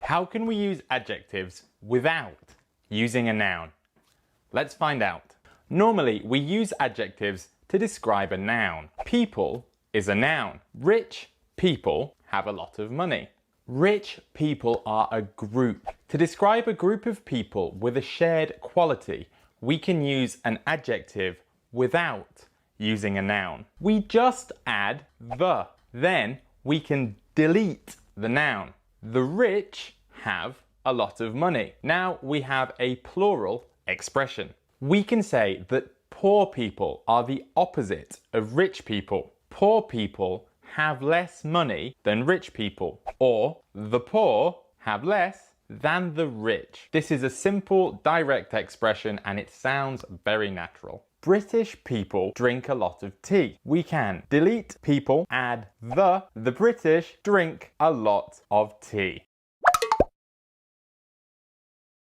How can we use adjectives without using a noun? Let's find out. Normally, we use adjectives to describe a noun. People is a noun. Rich people have a lot of money. Rich people are a group. To describe a group of people with a shared quality, we can use an adjective without using a noun. We just add the. Then we can delete the noun. The rich have a lot of money. Now we have a plural expression. We can say that poor people are the opposite of rich people. Poor people have less money than rich people, or the poor have less than the rich. This is a simple, direct expression and it sounds very natural. British people drink a lot of tea. We can delete people, add the British drink a lot of tea.